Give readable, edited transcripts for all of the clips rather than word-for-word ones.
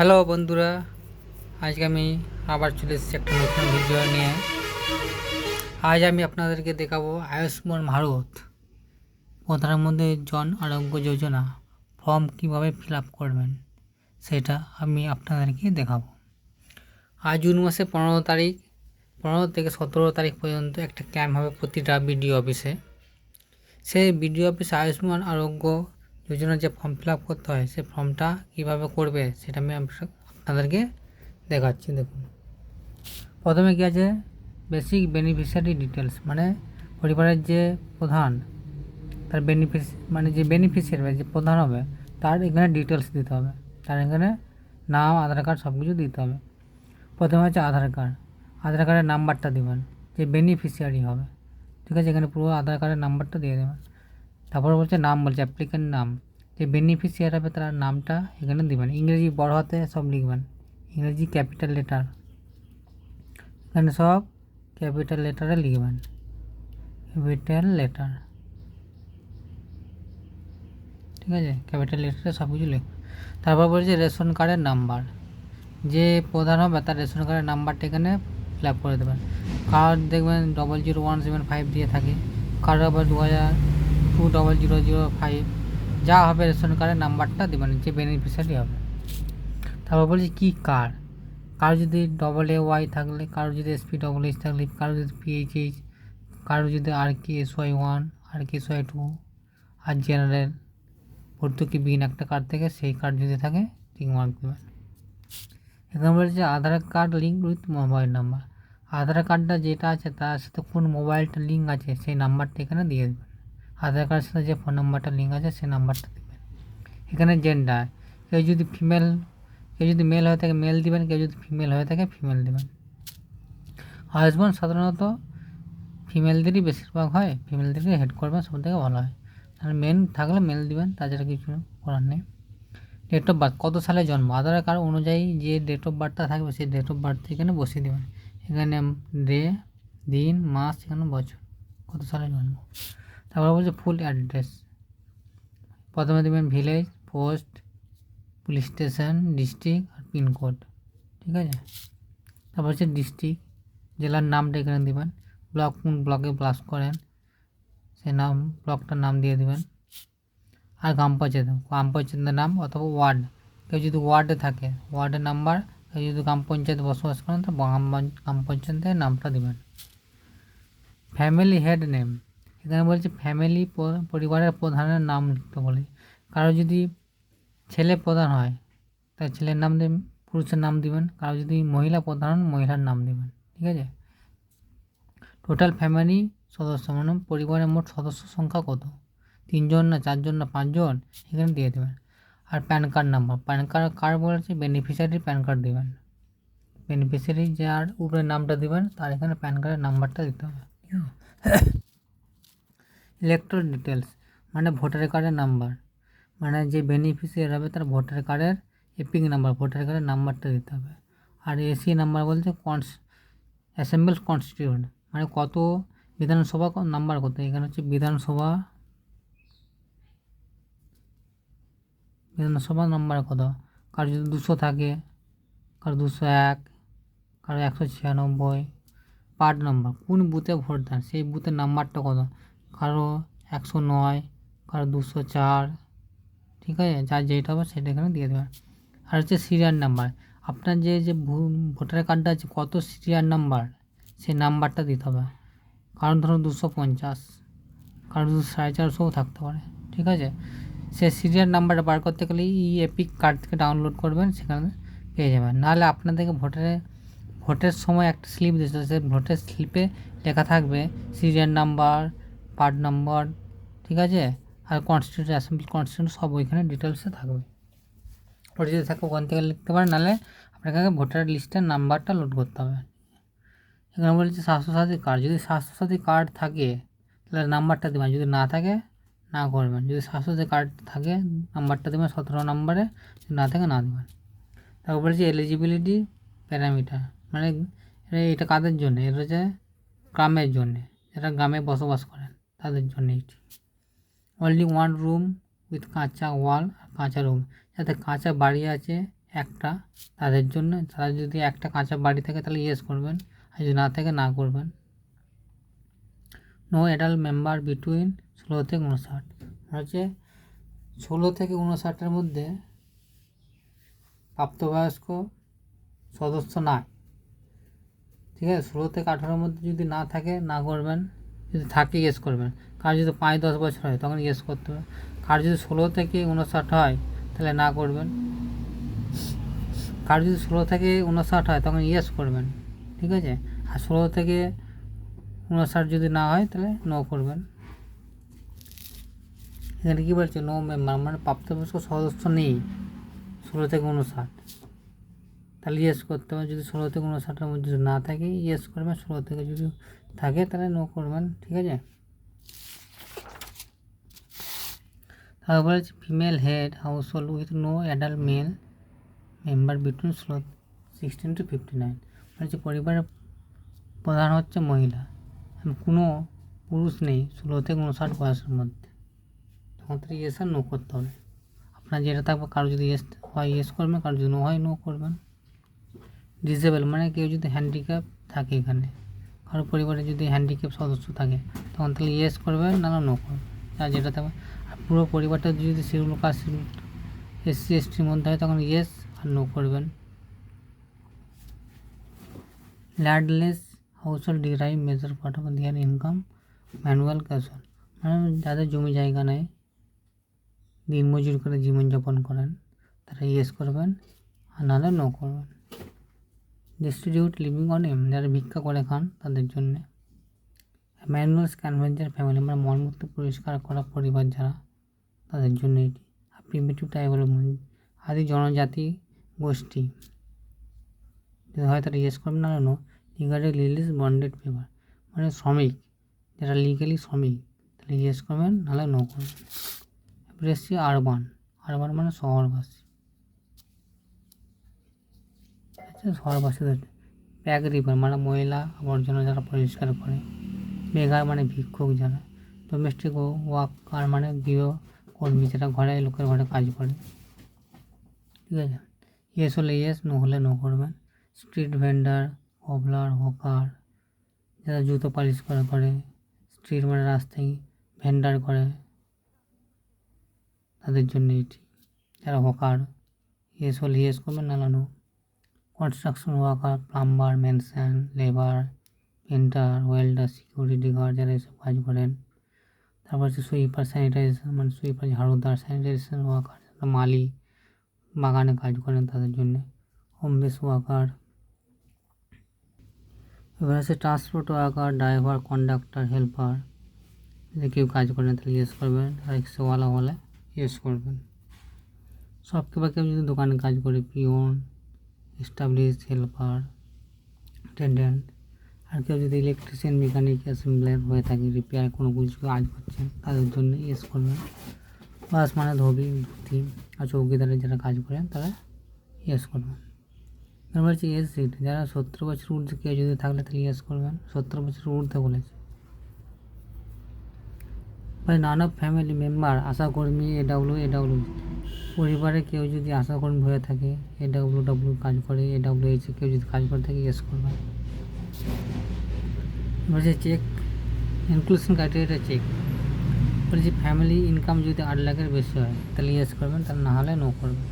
Hello বন্ধুরা, আজকে আমি আবার চলে এসেছি একটা নতুন ভিডিও নিয়ে। আজ আমি আপনাদেরকে দেখাবো আয়ুষ্মান ভারত প্রধানমন্ত্রী জন আরোগ্য যোজনা ফর্ম কীভাবে ফিল আপ করবেন সেটা আমি আপনাদেরকে দেখাবো। আজ জুন মাসে 15 থেকে 17 তারিখ পর্যন্ত একটা ক্যাম্প হবে প্রতিটা বিডিও অফিসে। সেই বিডিও অফিসে আয়ুষ্মান আরোগ্য যোজনার যে ফর্ম ফিল আপ করতে হয় সেই ফর্মটা কীভাবে করবে সেটা আমি আপনাদেরকে দেখাচ্ছি। দেখুন, প্রথমে কী আছে, বেসিক বেনিফিশিয়ারি ডিটেলস, মানে পরিবারের যে প্রধান তার মানে যে বেনিফিশিয়ারি যে প্রধান হবে তার এখানে ডিটেলস দিতে হবে। তার এখানে নাম, আধার কার্ড সব কিছু দিতে হবে। প্রথমে হচ্ছে আধার কার্ডের নাম্বারটা দেবেন, যে বেনিফিশিয়ারি হবে, ঠিক আছে, এখানে পুরো আধার কার্ডের নাম্বারটা দিয়ে দেবেন। তারপর বলছে নাম, বলছে অ্যাপ্লিকেন্ট নাম, যে বেনিফিশিয়ারি হবে তার নামটা এখানে দেবেন। ইংরেজি বড় হাতে সব লিখবেন, ইংরেজি ক্যাপিটাল লেটার, এখানে সব ক্যাপিটাল লেটারে লিখবেন, ক্যাপিটাল লেটার, ঠিক আছে, ক্যাপিটাল লেটারে সব কিছু লিখবেন। তারপর বলছে রেশন কার্ডের নাম্বার, যে প্রধান হবে তার রেশন কার্ডের নাম্বারটা এখানে ফিল আপ করে দেবেন। কার্ড দেখবেন 000175 দিয়ে থাকে, কার্ড আবার 20020005, যা হবে রেশন কার্ডের নাম্বারটা দেবেন, যে বেনিফিশিয়ারি হবে। তারপর বলছি কি কার্ড, কারো যদি AA থাকলে, কারো যদি SP-HH থাকলে, কারো যদি PHH, কারো যদি RK-SY1, RK-SY2 আর জেনারেল ভর্তুকি বিহীন একটা কার্ড থেকে সেই কার্ড যদি থাকে টিক মার্ক দেবেন। এখানে বলছে Aadhaar card link with mobile number, Aadhaar কার্ডটা যেটা আছে তার সাথে কোন মোবাইলটা লিঙ্ক আছে সেই নাম্বারটা এখানে দিয়ে দেবেন। আধার কার্ডের সাথে যে ফোন নাম্বারটা লিঙ্ক আছে সেই নাম্বারটা দেবেন। এখানে জেন্ডার, কেউ যদি মেল হয়ে থাকে মেল দিবেন, কেউ যদি ফিমেল হয়ে থাকে ফিমেল দেবেন। আয়ুষ্মান সাধারণত ফিমেলদেরই বেশিরভাগ হয়, ফিমেলদেরকে হেড করবেন, সব থেকে ভালো হয়। আর মেন থাকলে মেল দিবেন, তাছাড়া কিছু করার নেই। ডেট অফ বার্থ, কত সালে জন্ম, আধার কার্ড অনুযায়ী যে ডেট অফ বার্থটা থাকবে সেই ডেট অফ বার্থ এখানে বসিয়ে দেবেন। এখানে ডে, দিন, মাস, এখানে বছর, কত সালে জন্ম। তারপর বলছে ফুল অ্যাড্রেস, প্রথমে দেবেন village, post, police station, district আর পিনকোড, ঠিক আছে। তারপর হচ্ছে ডিস্ট্রিক্ট, জেলার নামটা এখানে দেবেন, ব্লক কোন ব্লকে বাস করেন সেই নাম, ব্লকটার নাম দিয়ে দেবেন। আর গ্রাম পঞ্চায়েতের নাম অথবা ওয়ার্ড, কেউ যদি ওয়ার্ডে থাকে ওয়ার্ডের নাম্বার, কেউ যদি গ্রাম পঞ্চায়েতে বসবাস করেন তো গ্রাম পঞ্চায়েতের নামটা দেবেন। ফ্যামিলি হেড নেম, এখানে বলছে ফ্যামিলি পরিবারের প্রধানের নাম লিখতে বলে। কারো যদি ছেলে প্রধান হয় তার ছেলের নাম দেবেন, পুরুষের নাম দিবেন। কারো যদি মহিলা প্রধান, মহিলার নাম দেবেন, ঠিক আছে। টোটাল ফ্যামিলি সদস্য, মানে পরিবারের মোট সদস্য সংখ্যা কত, 3 জন না 4 জন না 5 জন, এখানে দিয়ে দেবেন। আর PAN card number, PAN card বলেছে বেনিফিশিয়ারির প্যান কার্ড দেবেন, বেনিফিশিয়ারি যার উপরে নামটা দেবেন তার এখানে প্যান কার্ডের নাম্বারটা দিতে হবে, ঠিক আছে। ইলেকট্রাল ডিটেলস, মানে ভোটার কার্ডের নাম্বার, মানে যে বেনিফিশিয়ারি হবে তার ভোটার কার্ডের এপিক নাম্বার, ভোটার কার্ডের নাম্বারটা দিতে হবে। আর এসি নাম্বার বলতে অ্যাসেম্বল কনস্টিটিউয়েন্ট, মানে কত বিধানসভা নাম্বার কত, এখানে হচ্ছে বিধানসভা নাম্বার কত, কারো যদি 200 থাকে, কারো 201, কারো 196, পার্ট নাম্বার, কোন বুথে ভোট দেন সেই বুথের নাম্বারটা কত, কারো 109, কারো 204, ঠিক আছে, যার যেটা হবে সেটা এখানে দিয়ে দেবেন। আর হচ্ছে সিরিয়াল নাম্বার, আপনার যে ভোটার কার্ডটা আছে কত সিরিয়াল নাম্বার সেই নাম্বারটা দিতে হবে। কারণ ধরুন 250, কারণ 450 থাকতে পারে, ঠিক আছে। সে সিরিয়াল নাম্বারটা বার করতে গেলে এপিক কার্ড থেকে ডাউনলোড করবেন, সেখানে পেয়ে যাবেন। নাহলে আপনাদেরকে ভোটের সময় একটা স্লিপ দিতে, সে ভোটের স্লিপে লেখা থাকবে সিরিয়াল নাম্বার, পার্ট নাম্বার, ঠিক আছে, আর কনস্টিটিউয়েন্ট, অ্যাসেম্বলি কনস্টিটিউয়েন্ট সব ওইখানে ডিটেলসে থাকবে। ওটা যদি থাকে ওখান থেকে লিখতে পারেন, নাহলে আপনাকে ভোটার লিস্টের নাম্বারটা লোড করতে হবে। এখানে বলছে স্বাস্থ্যসাথী কার্ড, যদি স্বাস্থ্যসাথী কার্ড থাকে তাহলে নাম্বারটা দেবেন, যদি না থাকে না করবেন। যদি স্বাস্থ্যসাথী কার্ড থাকে নাম্বারটা দেবেন 17 নম্বরে, যদি না থাকে না দেবেন। তারপর বলছে এলিজিবিলিটি প্যারামিটার, মানে এটা কাদের জন্য, এটা হচ্ছে গ্রামের জন্যে, যারা গ্রামে বসবাস করেন তাদের জন্য এটি। অনলি ওয়ান রুম উইথ কাঁচা ওয়াল, কাঁচা রুম, যাতে কাঁচা বাড়ি আছে একটা, তাদের জন্য, তারা যদি একটা কাঁচা বাড়ি থাকে তাহলে ইয়েস করবেন, আর যদি না থাকে না করবেন। নো অ্যাডাল্ট মেম্বার বিটুইন 16 থেকে 59, হচ্ছে 16 থেকে 59-এর মধ্যে প্রাপ্তবয়স্ক সদস্য নয়, ঠিক আছে। 16 থেকে 18-এর মধ্যে যদি না থাকে না করবেন, যদি থাকে ইয়েস করবেন। কার যদি 5-10 বছর হয় তখন ইয়েস করতে হবে। কার যদি 16 থেকে 59 হয় তাহলে না করবেন। কার যদি 16 থেকে 59 হয় তখন ইয়েস করবেন, ঠিক আছে। আর 16 থেকে 59 যদি না হয় তাহলে নো করবেন। এখানে কী বলছে, নো মেম্বার মানে প্রাপ্তবয়স্ক সদস্য নেই 16 থেকে 59, তাহলে ইয়েস করতে হবে। যদি 16 থেকে 59-এর মধ্যে যদি না থাকে ইয়েস করবেন, 16 থেকে যদি থাকে তাহলে নো করবেন, ঠিক আছে। তারপরে হচ্ছে female head household with no adult male member between 16 to 59, মানে হচ্ছে পরিবারের প্রধান হচ্ছে মহিলা, কোনো পুরুষ নেই 16 থেকে 59 বয়সের মধ্যে, তখন তো ইয়েস আর নো করতে হবে। আপনার যেটা থাকবে, কারো যদি ইয়েস হয় ইয়েস করবেন, কারো যদি নো হয় নো করবেন। ডিসেবল মানে কেউ যদি হ্যান্ডিক্যাপ থাকে, এখানে কারো পরিবারে যদি হ্যান্ডিক্যাপ সদস্য থাকে তখন তাহলে ইয়েস করবেন, না নো করবেন, আর যেটা থাকবে। আর পুরো পরিবারটা যদি শিডিউল কাস্ট, শিডিউল SC STর মধ্যে হয় তখন ইয়েস আর নো করবেন। Landless house hold derive major part of their income manual casual, মানে যাদের জমি জায়গা নেই, দিনমজুর করে জীবনযাপন করেন, তারা ইয়েস করবেন, আর নাহলে নো করবেন। ডিস্ট্রিবিউট লিভিং অন এম, যারা ভিক্ষা করে খান তাদের জন্যে। ম্যানুয়াল স্ক্যানভেঞ্জার ফ্যামিলি, মানে মলমূত্র পরিষ্কার করা পরিবার যারা, তাদের জন্য এটি। আর প্রিমিটিভ ট্রাইবাল আদি জনজাতি গোষ্ঠী যদি হয় তারা ইয়েস করবেন, না no. Legally release bonded paper, মানে শ্রমিক যারা লিগালি শ্রমিক, তাহলে ইয়েস করবেন, নাহলে নো করবেন। এবার এসছি আরবান, আরবান মানে শহরবাসী, আচ্ছা শহরবাসীদের। প্যাক রিপার মানে ময়লা আবর্জনা যারা পরিষ্কার করে। বেগার মানে ভিক্ষুক যারা। ডোমেস্টিক ওয়ার্কার মানে গৃহকর্মী যারা ঘরে লোকের ঘরে কাজ করে, ঠিক আছে। ইয়েস হলে ইয়েস, নো হলে নো করবেন। স্ট্রিট ভেন্ডার, কবলার, হকার যারা জুতো পালিশ করে। স্ট্রিট মানে রাস্তায় ভেন্ডার করে, তাদের জন্য এটি। যারা হকার ইয়েস হলে ইয়েস করবেন, না no. Construction worker, plumber, mason labour, painter, welder, security guard যারা এসব কাজ করেন। তারপর হচ্ছে সুইপার, স্যানিটাইজেশন মানে সুইপার ঝাড়ুদার, স্যানিটাইজেশন ওয়ার্কার যারা মালি বাগানে কাজ করেন তাদের জন্য। Home base worker. এবার আছে transport worker, driver, conductor, helper, যদি কেউ কাজ করেন তাহলে ইয়েস করবেন। রিক্সাওয়ালা হলে ইয়েস করবেন। সব কেউ যদি দোকানে কাজ করে, পিওন, এস্টাবলিশ, হেল্পার, অ্যাটেন্ডেন্ট। আর কেউ যদি ইলেকট্রিশিয়ান, মেকানিক, অ্যাসেম্বলার হয়ে থাকে, রিপেয়ার কোনো কিছু কাজ করছেন, তাদের জন্য ইয়েস করবেন। বাস মানে ধুতি, আর চৌকিদারের যারা কাজ করেন তারা ইয়েস করবেন। এবার বলছি এজ সিট, যারা 70 বছর ঊর্ধ্বে কেউ যদি থাকলে তাহলে ইয়েস করবেন, 70 বছর ঊর্ধ্বে বলেছে। নান অফ ফ্যামিলি মেম্বার, আশাকর্মী, এডাব্লিউ পরিবারে কেউ যদি আশাকর্মী হয়ে থাকে, AWW কাজ করে, AWH কেউ যদি কাজ করে থাকে ইয়েস করবেন। বলছে চেক ইনক্লুশন ক্রাইটেরিয়া চেক, বলছি ফ্যামিলি ইনকাম যদি 8 লাখের বেশি হয় তাহলে ইয়েস করবেন, তাহলে না হলে নো করবেন।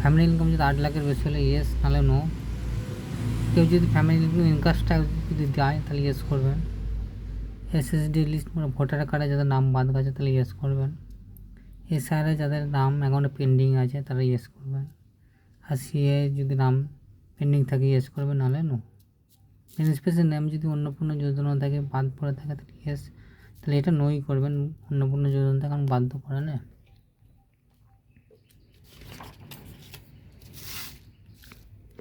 ফ্যামিলি ইনকাম যদি 8 লাখের বেশি হলে ইয়েস, নাহলে নো। কেউ যদি ফ্যামিলি ইনকামটা যদি দেয় তাহলে ইয়েস করবেন। SSD লিস্ট মানে ভোটার কার্ডে যাদের নাম বাদ গেছে তাহলে ইয়েস করবেন। SRA যাদের নাম অ্যাকাউন্টে পেন্ডিং আছে তারা ইয়েস করবেন। আর CA যদি নাম পেন্ডিং থাকে ইয়েস করবেন, নাহলে নো। বেনিফিশিয়ারি নেম যদি অন্নপূর্ণা যোজনা থেকে বাদ পড়ে থাকে তাহলে ইয়েস, তাহলে এটা নোই করবেন। অন্নপূর্ণা যোজনা থেকে বাধ্য করে না।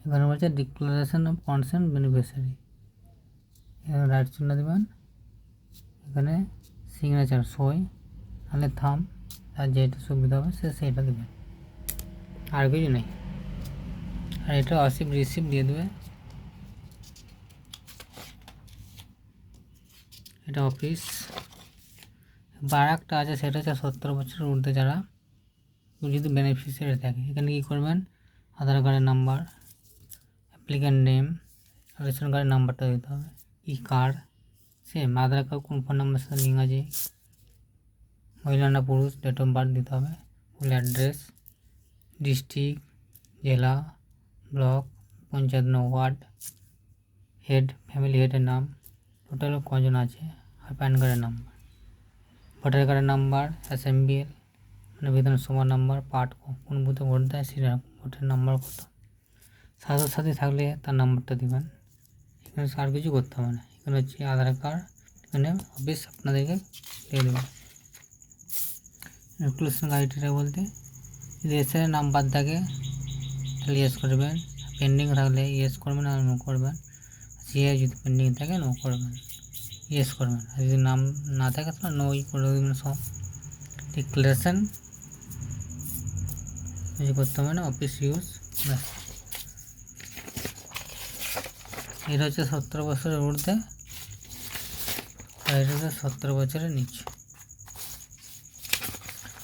এখানে বলছে ডিক্লারেশন অফ কনসেন্ট বেনিফিশিয়ারি, এখানে রাইট চিহ্ন দেবেন, এখানে সিগনেচার সই নাহলে থাম, আর যেটা সুবিধা হবে সেইটা দেবেন, আর কিছু নেই। আর এটা রিসিপ্ট দিয়ে দেবে, এটা অফিস। আর একটা আছে সেটা হচ্ছে 70 বছরের ঊর্ধ্বে যারা যদি বেনিফিশিয়ারি থাকে, এখানে কী করবেন, আধার কার্ডের নাম্বার, অ্যাপ্লিক্যান্ট নেম, রেশন কার্ডের নাম্বারটা দিতে হবে। ই কার্ড সেম, আধার কার্ড কোন ফোন নাম্বারের সাথে লিঙ্ক আছে, মহিলা না পুরুষ, ডেট অফ বার্থ দিতে হবে, ফুল অ্যাড্রেস, ডিস্ট্রিক্ট, জেলা, block, panchayat ward, head, family হেডের নাম, টোটাল কজন আছে, আর প্যান কার্ডের নাম্বার, ভোটার কার্ডের নাম্বার, অ্যাসেম্বল মানে বিধানসভা নাম্বার, পার্ট কোন বুথে ভোট দেয় সেটা, ভোটের নাম্বার কত, স্বাস্থ্যসাথী থাকলে তার নাম্বারটা দেবেন। এখানে আর কিছু করতে হবে না। এখানে হচ্ছে আধার কার্ড, এখানে অফিস আপনাদেরকে দিয়ে দেবে। রেগুলেশন ক্রাইটেরিয়া বলতে যদি এসের নাম বাদ থাকে তাহলে ইয়েস করবেন, পেন্ডিং থাকলে ইয়েস করবেন আর নো করবেন, সিএ যদি পেন্ডিং থাকে নো করবেন, ইয়েস করবেন, আর যদি নাম না থাকে তাহলে নোই করে দেবেন সব। ডিক্লারেশন কিছু করতে হবে না, অফিস ইউজ ব্যাস। এটা হচ্ছে 17 বছরের ঊর্ধ্বে, আর এটা হচ্ছে 17 বছরের নিচে।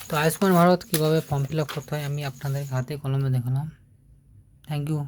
তো আয়ুষ্মান ভারত কীভাবে ফর্ম ফিল আপ করতে হয় আমি আপনাদের হাতে কলমে দেখালাম। Thank you.